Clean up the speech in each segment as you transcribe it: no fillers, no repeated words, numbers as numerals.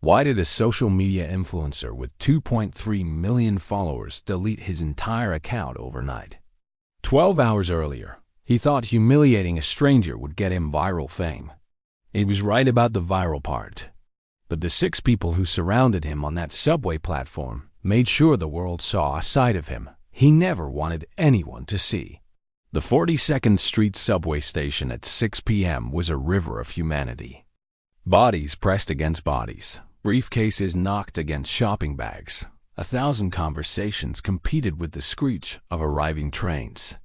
Why did a social media influencer with 2.3 million followers delete his entire account overnight? 12 hours earlier, he thought humiliating a stranger would get him viral fame. He was right about the viral part. But the 6 people who surrounded him on that subway platform made sure the world saw a side of him he never wanted anyone to see. The 42nd Street subway station at 6 p.m. was a river of humanity. Bodies pressed against bodies, briefcases knocked against shopping bags. 1,000 conversations competed with the screech of arriving trains.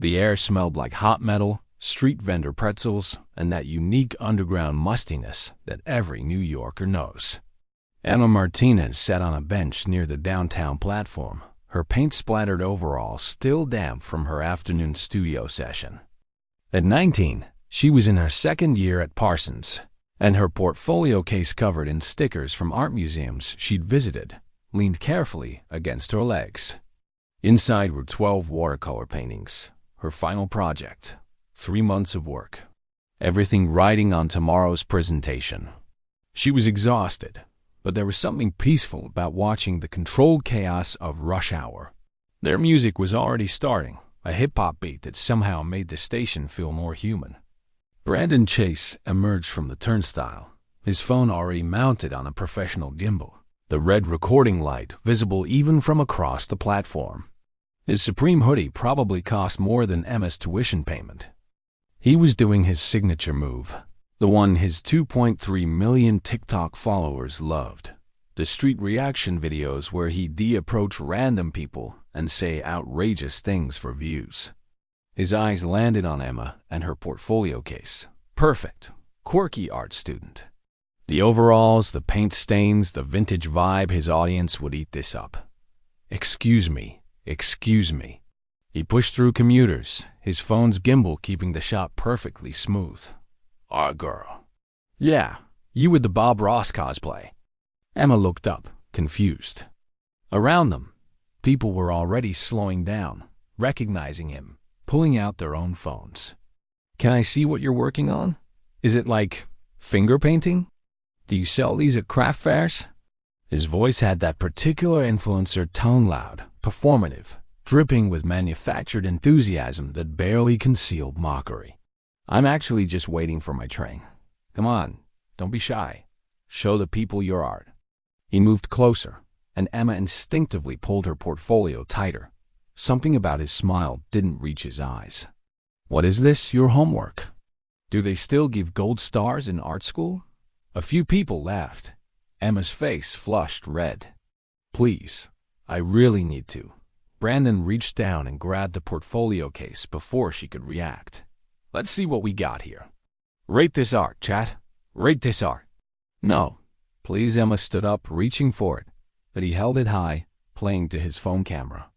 The air smelled like hot metal, street vendor pretzels, and that unique underground mustiness that every New Yorker knows. Emma Martinez sat on a bench near the downtown platform, her paint-splattered overalls still damp from her afternoon studio session. At 19, she was in her second year at Parsons, and her portfolio case covered in stickers from art museums she'd visited leaned carefully against her legs. Inside were 12 watercolor paintings, her final project, 3 months of work, everything riding on tomorrow's presentation. She was exhausted, but there was something peaceful about watching the controlled chaos of rush hour. Their music was already starting, a hip-hop beat that somehow made the station feel more human. Brandon Chase emerged from the turnstile, his phone already mounted on a professional gimbal, the red recording light visible even from across the platform. His Supreme hoodie probably cost more than Emma's tuition payment. He was doing his signature move, the one his 2.3 million TikTok followers loved. The street reaction videos where he'd approach random people and say outrageous things for views. His eyes landed on Emma and her portfolio case. Perfect, quirky art student. The overalls, the paint stains, the vintage vibe, his audience would eat this up. Excuse me. He pushed through commuters, his phone's gimbal keeping the shot perfectly smooth. Our girl. Yeah, you with the Bob Ross cosplay. Emma looked up, confused. Around them, people were already slowing down, recognizing him, pulling out their own phones. Can I see what you're working on? Is it like finger painting? Do you sell these at craft fairs? His voice had that particular influencer tone, loud, performative, dripping with manufactured enthusiasm that barely concealed mockery. I'm actually just waiting for my train. Come on, don't be shy. Show the people your art. He moved closer, and Emma instinctively pulled her portfolio tighter. Something about his smile didn't reach his eyes. What is this, your homework? Do they still give gold stars in art school? A few people laughed. Emma's face flushed red. Please, I really need to. Brandon reached down and grabbed the portfolio case before she could react. Let's see what we got here. Rate this art, chat. Rate this art. No. Please, Emma stood up, reaching for it, but he held it high, playing to his phone camera.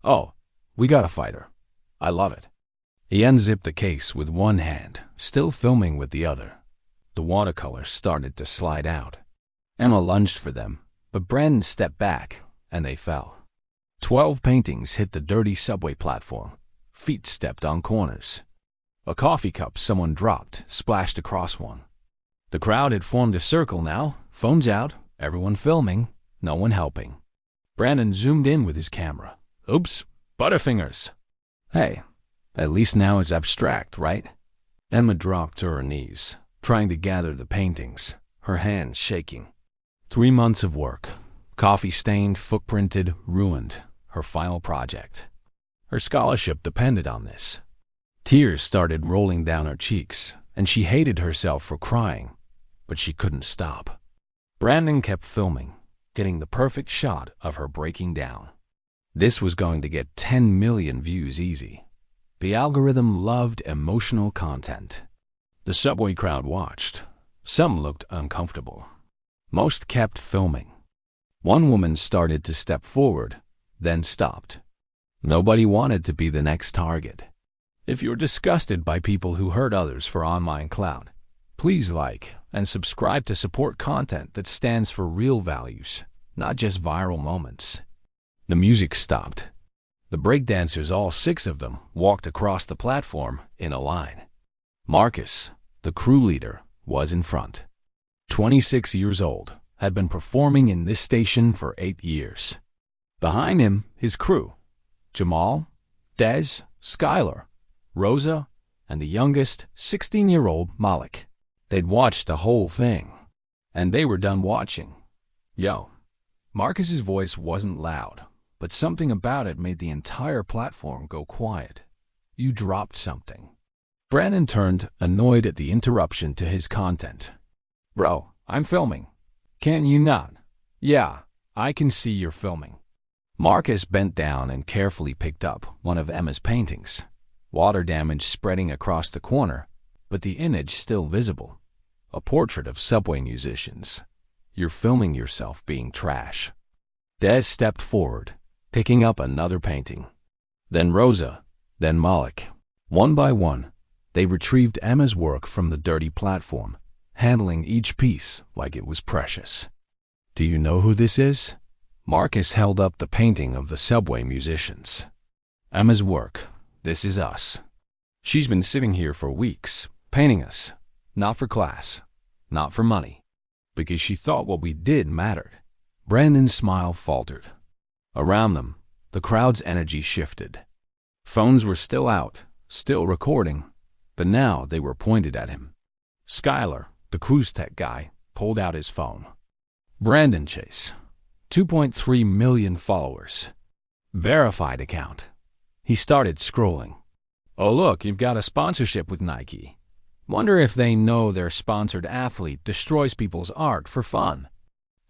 Oh, we got a fighter. I love it. He unzipped the case with one hand, still filming with the other. The watercolors started to slide out. Emma lunged for them, but Brandon stepped back, and they fell. 12 paintings hit the dirty subway platform. Feet stepped on corners. A coffee cup someone dropped splashed across one. The crowd had formed a circle now, phones out, everyone filming, no one helping. Brandon zoomed in with his camera. Oops, Butterfingers. Hey, at least now it's abstract, right? Emma dropped to her knees, trying to gather the paintings, her hands shaking. 3 months of work, coffee-stained, footprinted, ruined, her final project. Her scholarship depended on this. Tears started rolling down her cheeks, and she hated herself for crying, but she couldn't stop. Brandon kept filming, getting the perfect shot of her breaking down. This was going to get 10 million views easy. The algorithm loved emotional content. The subway crowd watched. Some looked uncomfortable. Most kept filming. One woman started to step forward, then stopped. Nobody wanted to be the next target. If you're disgusted by people who hurt others for online clout, please like and subscribe to support content that stands for real values, not just viral moments. The music stopped. The breakdancers, all 6 of them, walked across the platform in a line. Marcus, the crew leader, was in front. 26 years old, had been performing in this station for 8 years. Behind him, his crew, Jamal, Dez, Skylar, Rosa, and the youngest, 16-year-old Malik. They'd watched the whole thing, and they were done watching. Yo. Marcus's voice wasn't loud, but something about it made the entire platform go quiet. You dropped something. Brandon turned, annoyed at the interruption to his content. Bro, I'm filming. Can you not? Yeah, I can see you're filming. Marcus bent down and carefully picked up one of Emma's paintings. Water damage spreading across the corner, but the image still visible. A portrait of subway musicians. You're filming yourself being trash. Dez stepped forward, picking up another painting. Then Rosa, then Malik. One by one, they retrieved Emma's work from the dirty platform, handling each piece like it was precious. Do you know who this is? Marcus held up the painting of the subway musicians. Emma's work, this is us. She's been sitting here for weeks, painting us, not for class, not for money, because she thought what we did mattered. Brandon's smile faltered. Around them, the crowd's energy shifted. Phones were still out, still recording, but now they were pointed at him. Skylar, the cruise tech guy, pulled out his phone. Brandon Chase, 2.3 million followers. Verified account. He started scrolling. Oh look, you've got a sponsorship with Nike. Wonder if they know their sponsored athlete destroys people's art for fun.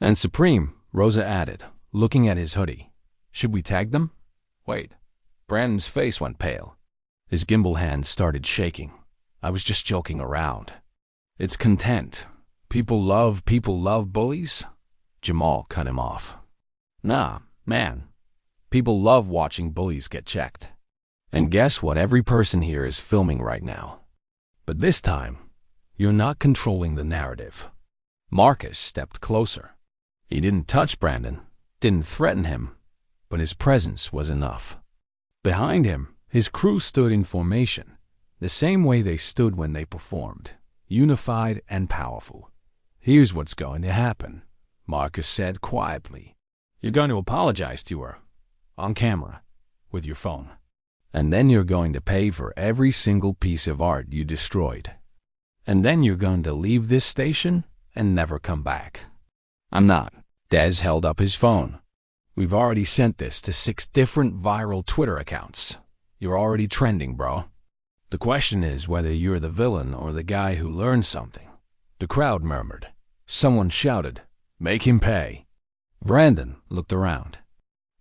And Supreme, Rosa added, looking at his hoodie. Should we tag them? Wait. Brandon's face went pale. His gimbal hand started shaking. I was just joking around. It's content. People love bullies? Jamal cut him off. Nah, man. People love watching bullies get checked. And guess what every person here is filming right now? But this time, you're not controlling the narrative. Marcus stepped closer. He didn't touch Brandon, didn't threaten him, but his presence was enough. Behind him, his crew stood in formation, the same way they stood when they performed, unified and powerful. Here's what's going to happen, Marcus said quietly. You're going to apologize to her, on camera, with your phone. And then you're going to pay for every single piece of art you destroyed. And then you're going to leave this station and never come back. I'm not. Dez held up his phone. We've already sent this to 6 different viral Twitter accounts. You're already trending, bro. The question is whether you're the villain or the guy who learned something. The crowd murmured. Someone shouted, "Make him pay." Brandon looked around.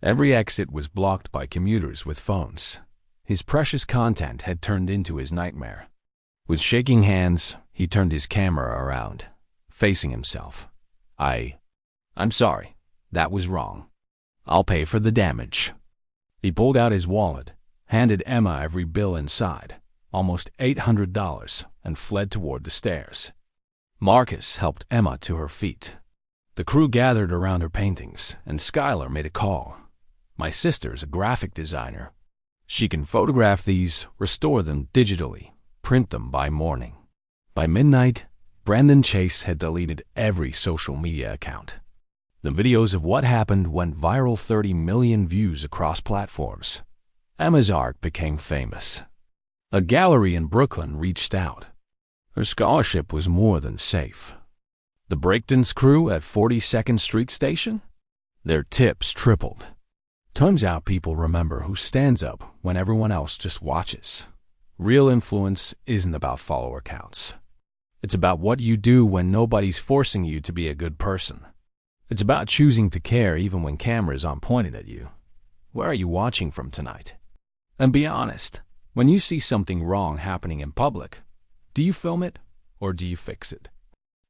Every exit was blocked by commuters with phones. His precious content had turned into his nightmare. With shaking hands, he turned his camera around, facing himself. I'm sorry. That was wrong. I'll pay for the damage. He pulled out his wallet, handed Emma every bill inside, almost $800, and fled toward the stairs. Marcus helped Emma to her feet. The crew gathered around her paintings, and Skylar made a call. My sister's a graphic designer. She can photograph these, restore them digitally, print them by morning. By midnight, Brandon Chase had deleted every social media account. The videos of what happened went viral, 30 million views across platforms. Emma's art became famous. A gallery in Brooklyn reached out. Her scholarship was more than safe. The Breakdance crew at 42nd Street Station? Their tips tripled. Turns out people remember who stands up when everyone else just watches. Real influence isn't about follower counts. It's about what you do when nobody's forcing you to be a good person. It's about choosing to care even when cameras aren't pointed at you. Where are you watching from tonight? And be honest, when you see something wrong happening in public, do you film it or do you fix it?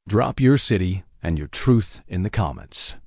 Drop your city and your truth in the comments.